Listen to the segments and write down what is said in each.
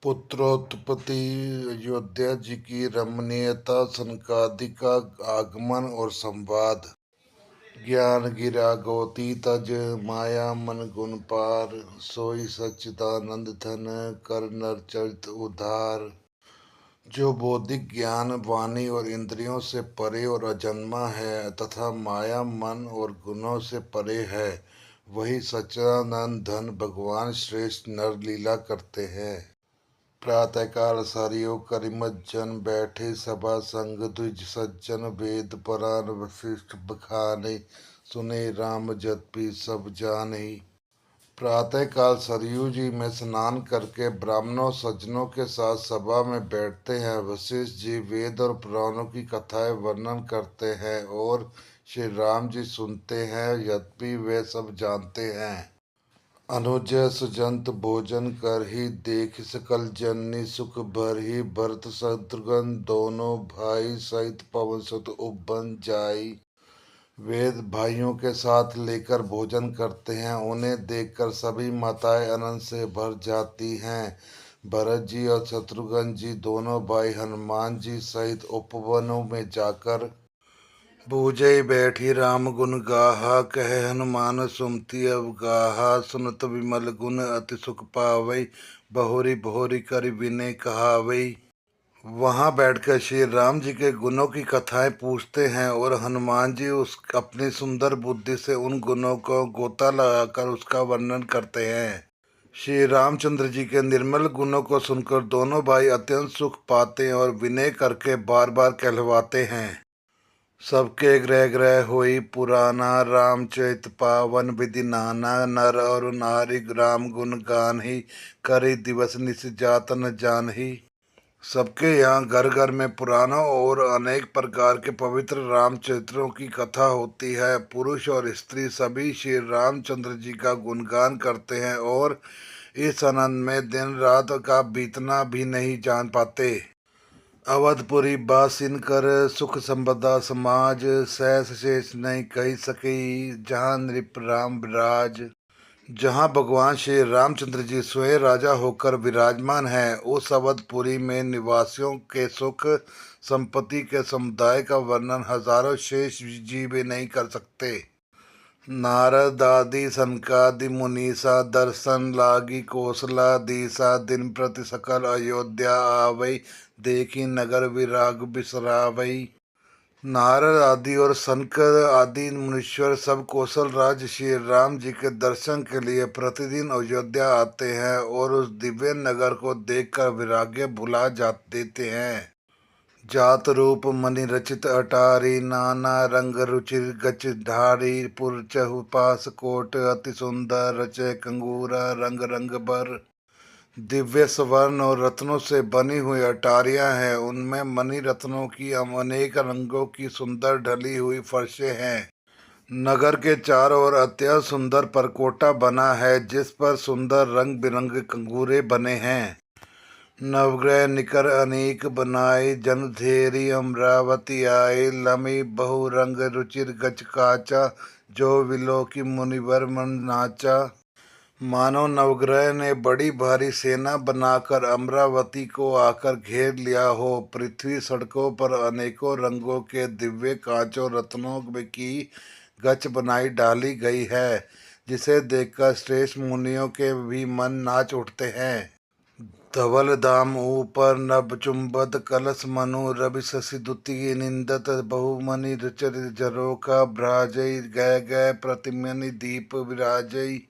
पुत्रोत्पत्ति, अयोध्या जी की रमणीयता, सनकादि का आगमन और संवाद। ज्ञान गिरा गोती तज, माया मन गुण पार, सोई सच्चिदानंद धन, कर नर चरित उद्धार। जो बौद्धिक ज्ञान वाणी और इंद्रियों से परे और अजन्मा है तथा माया मन और गुणों से परे है, वही सच्चिदानंद धन भगवान श्रेष्ठ नर लीला करते हैं। प्रातःकाल सरयू करिमज्जन, बैठे सभा संग द्विज सज्जन, वेद पुराण वशिष्ठ बखाने, सुने राम जपि सब जाने। प्रातःकाल सरयू जी में स्नान करके ब्राह्मणों सज्जनों के साथ सभा में बैठते हैं। वशिष्ठ जी वेद और पुराणों की कथाएं वर्णन करते हैं और श्री राम जी सुनते हैं, यद्यपि वे सब जानते हैं। अनुज सुजंत भोजन करहि, देख सकल जननी सुख भरहि, भरत शत्रुघ्न दोनों भाई, सहित पवन सुत उपवन जाई। वेद भाइयों के साथ लेकर भोजन करते हैं। उन्हें देखकर सभी माताएं आनंद से भर जाती हैं। भरत जी और शत्रुघ्न जी दोनों भाई हनुमान जी सहित उपवनों में जाकर बूझे बैठी राम गुण गाहा, कहे हनुमान सुमति अवगाहा, सुनत विमल गुण अति सुख पावई, बहुरी बहुरी कर विनय कहावई। वहां बैठकर श्री राम जी के गुणों की कथाएं पूछते हैं और हनुमान जी उस अपनी सुंदर बुद्धि से उन गुणों को गोता लगाकर उसका वर्णन करते हैं। श्री रामचंद्र जी के निर्मल गुणों को सुनकर दोनों भाई अत्यंत सुख पाते हैं और विनय करके बार बार कहलवाते हैं। सबके ग्रह ग्रह होई पुराना, रामचरित पावन विधि नाना, नर और नारी राम गुण गान ही, करी दिवस निस जात न जान ही। सबके यहाँ घर घर में पुराणों और अनेक प्रकार के पवित्र रामचरित्रों की कथा होती है। पुरुष और स्त्री सभी श्री रामचंद्र जी का गुणगान करते हैं और इस आनंद में दिन रात का बीतना भी नहीं जान पाते। अवधपुरी बासिन कर, सुख संपदा समाज, सहस शेष नहीं कही सकी, जहाँ नृप राम विराज। जहाँ भगवान श्री रामचंद्र जी स्वयं राजा होकर विराजमान हैं, उस अवधपुरी में निवासियों के सुख संपत्ति के समुदाय का वर्णन हजारों शेष जी भी नहीं कर सकते। नारद आदि सनकादि मुनीसा, दर्शन लागी कौशला दीसा, दिन प्रति सकल अयोध्या आवई, देखी नगर विराग बिसरावई। नारद आदि और सनक आदि मुनीश्वर सब कौशल राज श्री राम जी के दर्शन के लिए प्रतिदिन अयोध्या आते हैं और उस दिव्य नगर को देखकर विराग्य भुला जा देते हैं। जात रूप मणि रचित अटारी, नाना रंग रुचिर गच ढारी, पुर चहु पास कोट अति सुंदर, रचे कंगूरा रंग रंग बर। दिव्य स्वर्ण और रत्नों से बनी हुई अटारियां हैं, उनमें मणि रत्नों की अनेक रंगों की सुंदर ढली हुई फर्शें हैं। नगर के चारों ओर अत्यंत सुंदर परकोटा बना है, जिस पर सुंदर रंग बिरंगे कंगूरे बने हैं। नवग्रह निकर अनेक बनाए, जन धेरी अमरावती आए, लमी बहु रंग रुचिर गच काचा, जो विलो की मुनिवर मन नाचा। मानो नवग्रह ने बड़ी भारी सेना बनाकर अमरावती को आकर घेर लिया हो। पृथ्वी सड़कों पर अनेकों रंगों के दिव्य कांचों रत्नों की गच बनाई डाली गई है, जिसे देखकर श्रेष्ठ मुनियों के भी मन नाच उठते हैं। धवल धाम ऊपर नभ चुंबद, कलश मनु रवि शशि दुति निंदत, बहुमनि रुचर झरोखा भ्राजई, गय गय प्रतिमनि दीप विराजई।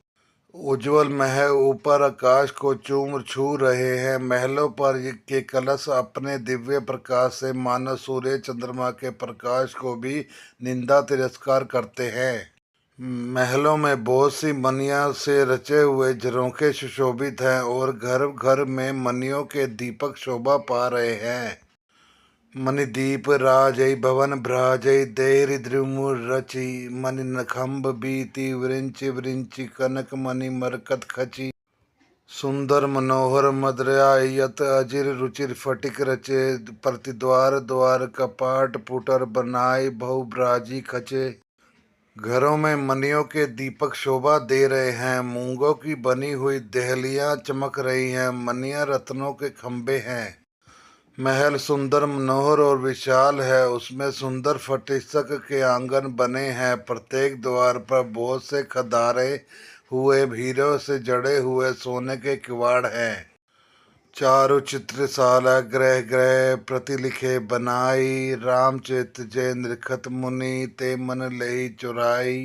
उज्ज्वल महल ऊपर आकाश को चूम छू रहे हैं। महलों पर के कलश अपने दिव्य प्रकाश से मानो सूर्य चंद्रमा के प्रकाश को भी निंदा तिरस्कार करते हैं। महलों में बहुत सी मनियों से रचे हुए झरोखे सुशोभित हैं और घर घर में मनियों के दीपक शोभा पा रहे हैं। मणिदीप राजई भवन भ्राजई, देहरि द्रुमुर रचि, मणि नखम्ब बीति विरिंचि विरिंचि, कनक मणि मरकत खची। सुंदर मनोहर मदरायत अजिर रुचिर फटिक रचे, प्रतिद्वार द्वार कपाट पुटर बनाए, बहु ब्राजी खचे। घरों में मणियों के दीपक शोभा दे रहे हैं। मूंगों की बनी हुई देहलियां चमक रही हैं। मणियां रत्नों के खंभे हैं। महल सुंदर मनोहर और विशाल है। उसमें सुंदर फटिसक के आंगन बने हैं। प्रत्येक द्वार पर बहुत से खदारे हुए हीरों से जड़े हुए सोने के किवाड़ हैं। चारु चित्रशाला ग्रह ग्रह प्रति लिखे बनाई। रामचरित जय नृखत मुनि ते मन लेहि चुराई।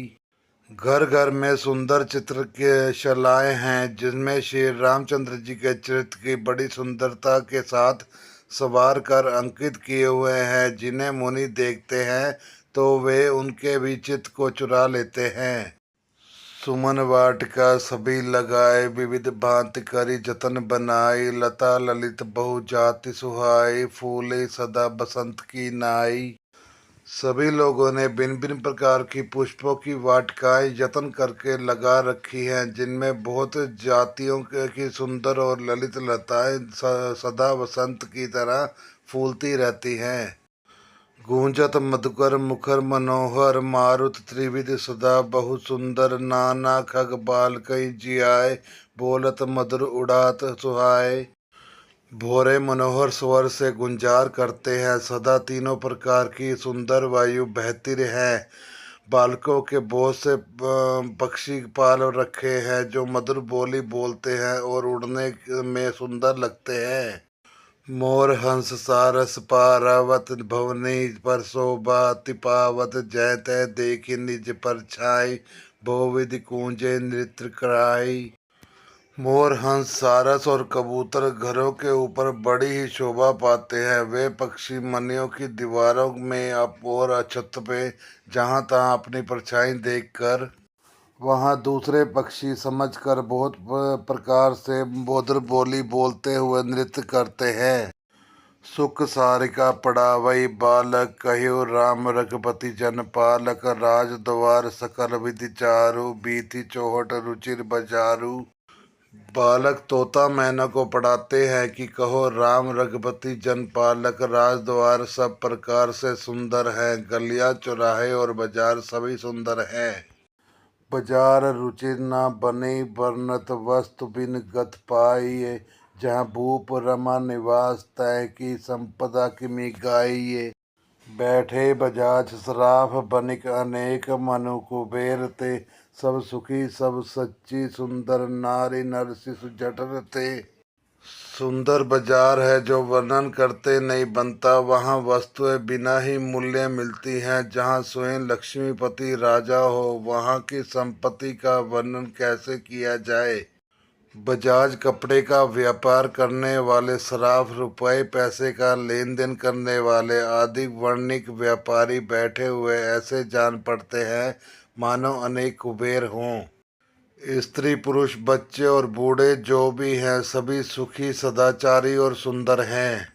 घर घर में सुंदर चित्र के शलाएं हैं, जिनमें श्री रामचंद्र जी के चरित्र की बड़ी सुंदरता के साथ सवार कर अंकित किए हुए हैं। जिन्हें मुनि देखते हैं तो वे उनके भी चित्त को चुरा लेते हैं। सुमन वाटिका सभी लगाए, विविध भांति करी जतन बनाई। लता ललित बहु जाति सुहाई, फूले सदा बसंत की नाई। सभी लोगों ने भिन्न भिन्न प्रकार की पुष्पों की वाटिकाएं जतन करके लगा रखी हैं, जिनमें बहुत जातियों की सुंदर और ललित लताएं सदा वसंत की तरह फूलती रहती हैं। गूंजत मधुकर मुखर मनोहर, मारुत त्रिविध सदा बहु सुंदर। नाना खग बाल कई जियाए, बोलत मधुर उड़ात सुहाए। भोरे मनोहर स्वर से गुंजार करते हैं। सदा तीनों प्रकार की सुंदर वायु बहती है। बालकों के बहुत से पक्षी पाल रखे हैं, जो मधुर बोली बोलते हैं और उड़ने में सुंदर लगते हैं। मोर हंस सारस पारावत, भवनी पर शोभा तिपावत। जय तय देखी निज परछाई, बहुविधि कूंजे नृत्य कराई। मोर हंस सारस और कबूतर घरों के ऊपर बड़ी ही शोभा पाते हैं। वे पक्षी मनियों की दीवारों में और छत पे जहां तहां अपनी परछाई देखकर वहां दूसरे पक्षी समझकर बहुत प्रकार से मधुर बोली बोलते हुए नृत्य करते हैं। सुख सारिका पड़ावई बालक, कहियो राम रघुपति जन पालक। राज द्वार सकल विधि चारु, बीती चौहट रुचिर बजारू। बालक तोता मैना को पढ़ाते हैं कि कहो राम रघुपति जन पालक। राजद्वार सब प्रकार से सुंदर है। गलियां चौराहे और बाजार सभी सुंदर हैं। बाजार रुचिर न बने वर्णत, वस्तु बिन गत पाइये। जहाँ भूप रमा निवास, तय की संपदा किमि गाइये। बैठे बजाज सराफ बनिक अनेक, मनु कुबेर ते। सब सुखी सब सच्ची, सुंदर नारी नर शिशु जठर ते। सुंदर बाजार है जो वर्णन करते नहीं बनता। वहाँ वस्तुएं बिना ही मूल्य मिलती हैं। जहाँ स्वयं लक्ष्मीपति राजा हो, वहाँ की संपत्ति का वर्णन कैसे किया जाए। बजाज कपड़े का व्यापार करने वाले, सराफ रुपए पैसे का लेन देन करने वाले आदि वाणिज्यिक व्यापारी बैठे हुए ऐसे जान पड़ते हैं मानो अनेक कुबेर हों। स्त्री पुरुष बच्चे और बूढ़े जो भी हैं, सभी सुखी सदाचारी और सुंदर हैं।